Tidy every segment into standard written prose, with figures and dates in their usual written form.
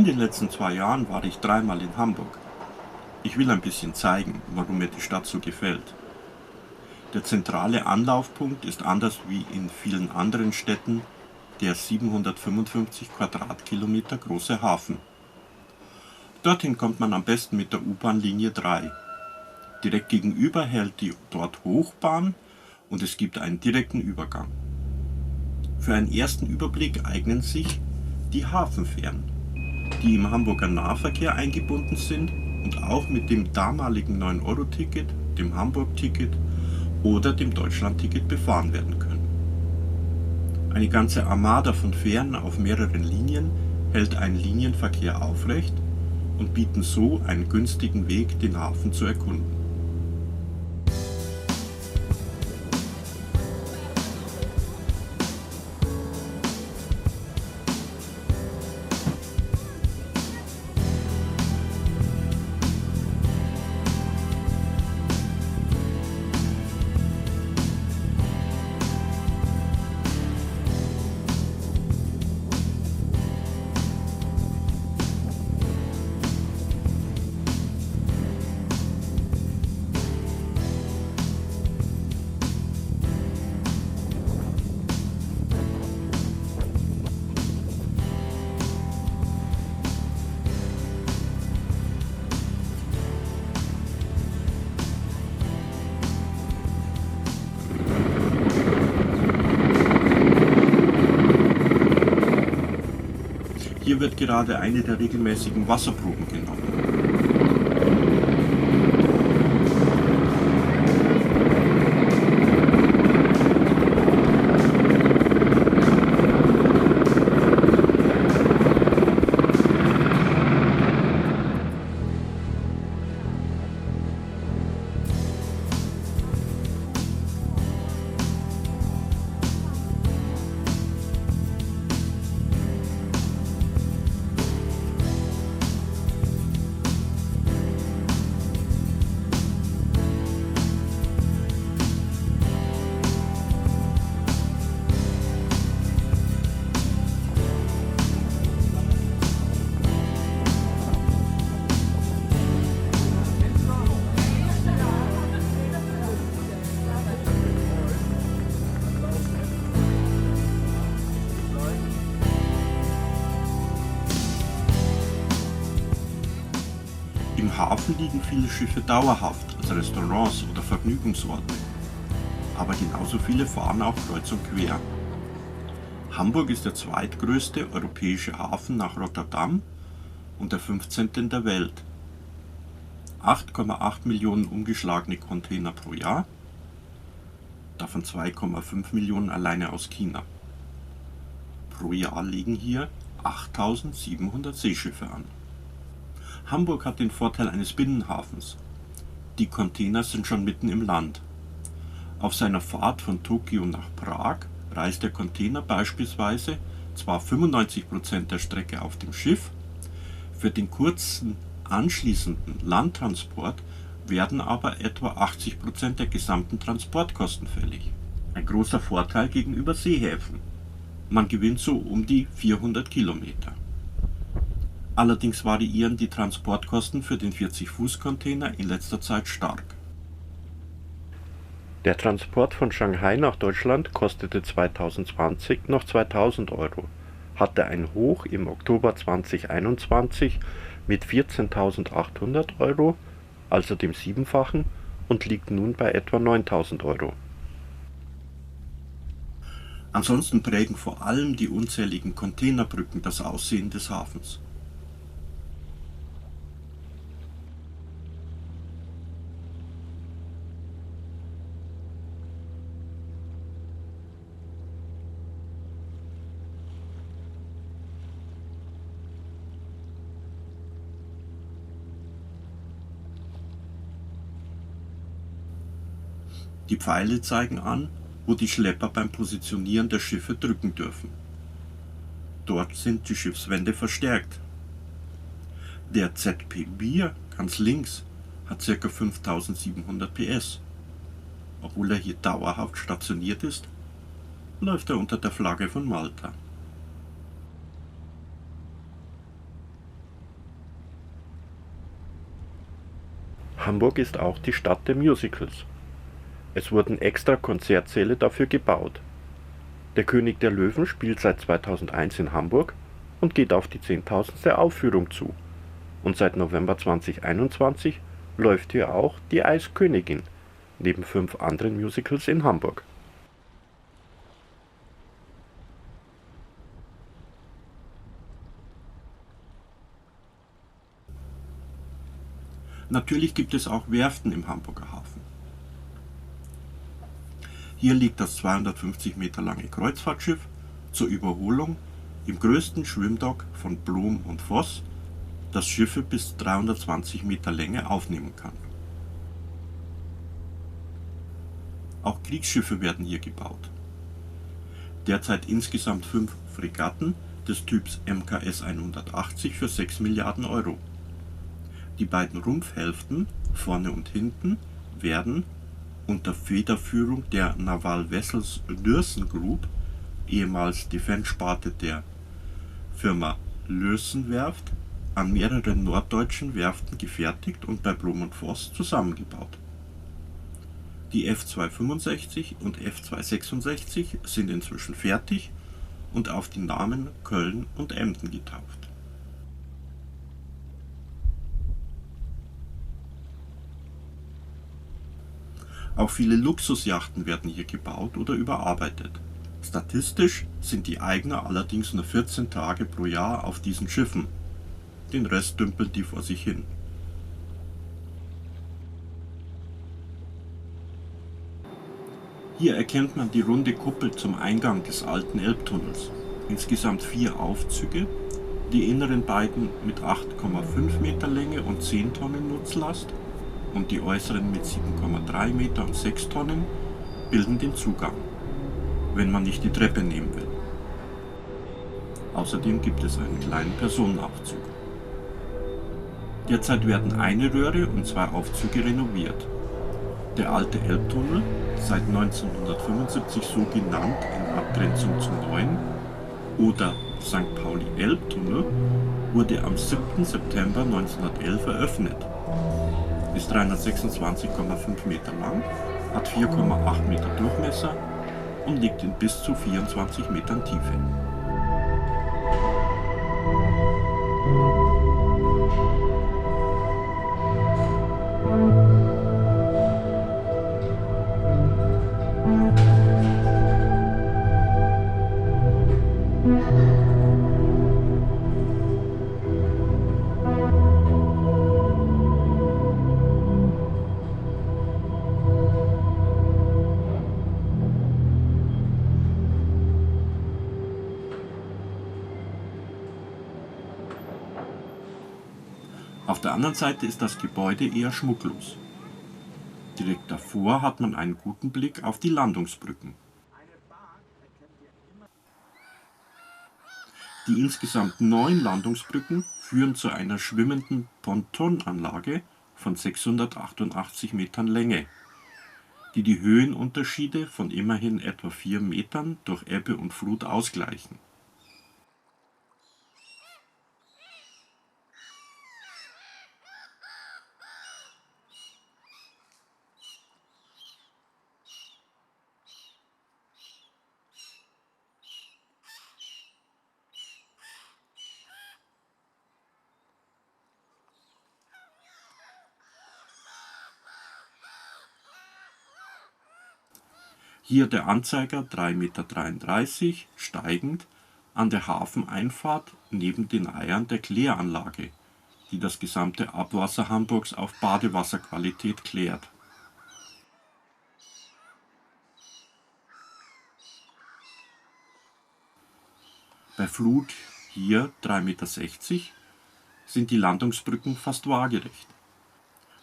In den letzten 2 Jahren war ich 3-mal in Hamburg. Ich will ein bisschen zeigen, warum mir die Stadt so gefällt. Der zentrale Anlaufpunkt ist anders wie in vielen anderen Städten der 755 Quadratkilometer große Hafen. Dorthin kommt man am besten mit der U-Bahn Linie 3. Direkt gegenüber hält die dort Hochbahn und es gibt einen direkten Übergang. Für einen ersten Überblick eignen sich die Hafenfähren, die im Hamburger Nahverkehr eingebunden sind und auch mit dem damaligen 9-Euro-Ticket, dem Hamburg-Ticket oder dem Deutschland-Ticket befahren werden können. Eine ganze Armada von Fähren auf mehreren Linien hält einen Linienverkehr aufrecht und bieten so einen günstigen Weg, den Hafen zu erkunden. Hier wird gerade eine der regelmäßigen Wasserproben genommen. Im Hafen liegen viele Schiffe dauerhaft als Restaurants oder Vergnügungsorte, aber genauso viele fahren auch kreuz und quer. Hamburg ist der zweitgrößte europäische Hafen nach Rotterdam und der 15. der Welt. 8,8 Millionen umgeschlagene Container pro Jahr, davon 2,5 Millionen alleine aus China. Pro Jahr legen hier 8.700 Seeschiffe an. Hamburg hat den Vorteil eines Binnenhafens. Die Container sind schon mitten im Land. Auf seiner Fahrt von Tokio nach Prag reist der Container beispielsweise zwar 95% der Strecke auf dem Schiff, für den kurzen anschließenden Landtransport werden aber etwa 80% der gesamten Transportkosten fällig. Ein großer Vorteil gegenüber Seehäfen. Man gewinnt so um die 400 Kilometer. Allerdings variieren die Transportkosten für den 40-Fuß-Container in letzter Zeit stark. Der Transport von Shanghai nach Deutschland kostete 2020 noch 2.000 Euro, hatte ein Hoch im Oktober 2021 mit 14.800 Euro, also dem Siebenfachen, und liegt nun bei etwa 9.000 Euro. Ansonsten prägen vor allem die unzähligen Containerbrücken das Aussehen des Hafens. Die Pfeile zeigen an, wo die Schlepper beim Positionieren der Schiffe drücken dürfen. Dort sind die Schiffswände verstärkt. Der ZP Bier ganz links hat ca. 5700 PS. Obwohl er hier dauerhaft stationiert ist, läuft er unter der Flagge von Malta. Hamburg ist auch die Stadt der Musicals. Es wurden extra Konzertsäle dafür gebaut. Der König der Löwen spielt seit 2001 in Hamburg und geht auf die 10.000. Aufführung zu. Und seit November 2021 läuft hier auch Die Eiskönigin, neben 5 anderen Musicals in Hamburg. Natürlich gibt es auch Werften im Hamburger Hafen. Hier liegt das 250 Meter lange Kreuzfahrtschiff zur Überholung im größten Schwimmdock von Blom und Voss, das Schiffe bis 320 Meter Länge aufnehmen kann. Auch Kriegsschiffe werden hier gebaut. Derzeit insgesamt 5 Fregatten des Typs MKS 180 für 6 Milliarden Euro. Die beiden Rumpfhälften, vorne und hinten, werden unter Federführung der Naval Vessels Lürssen Group, ehemals Defence-Sparte der Firma Lürssen Werft, an mehreren norddeutschen Werften gefertigt und bei Blom und Voss zusammengebaut. Die F265 und F266 sind inzwischen fertig und auf die Namen Köln und Emden getauft. Auch viele Luxusjachten werden hier gebaut oder überarbeitet. Statistisch sind die Eigner allerdings nur 14 Tage pro Jahr auf diesen Schiffen. Den Rest dümpeln die vor sich hin. Hier erkennt man die runde Kuppel zum Eingang des alten Elbtunnels. Insgesamt 4 Aufzüge, die inneren beiden mit 8,5 Meter Länge und 10 Tonnen Nutzlast und die äußeren mit 7,3 Meter und 6 Tonnen bilden den Zugang, wenn man nicht die Treppe nehmen will. Außerdem gibt es einen kleinen Personenaufzug. Derzeit werden eine Röhre und 2 Aufzüge renoviert. Der alte Elbtunnel, seit 1975 so genannt in Abgrenzung zum neuen, oder St. Pauli-Elbtunnel, wurde am 7. September 1911 eröffnet. Ist 326,5 Meter lang, hat 4,8 Meter Durchmesser und liegt in bis zu 24 Metern Tiefe. Auf der anderen Seite ist das Gebäude eher schmucklos. Direkt davor hat man einen guten Blick auf die Landungsbrücken. Die insgesamt 9 Landungsbrücken führen zu einer schwimmenden Pontonanlage von 688 Metern Länge, die die Höhenunterschiede von immerhin etwa 4 Metern durch Ebbe und Flut ausgleichen. Hier der Anzeiger 3,33 Meter steigend an der Hafeneinfahrt neben den Eiern der Kläranlage, die das gesamte Abwasser Hamburgs auf Badewasserqualität klärt. Bei Flut, hier 3,60 Meter, sind die Landungsbrücken fast waagerecht,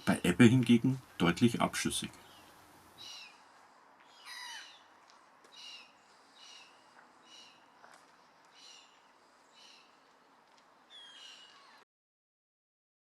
bei Ebbe hingegen deutlich abschüssig.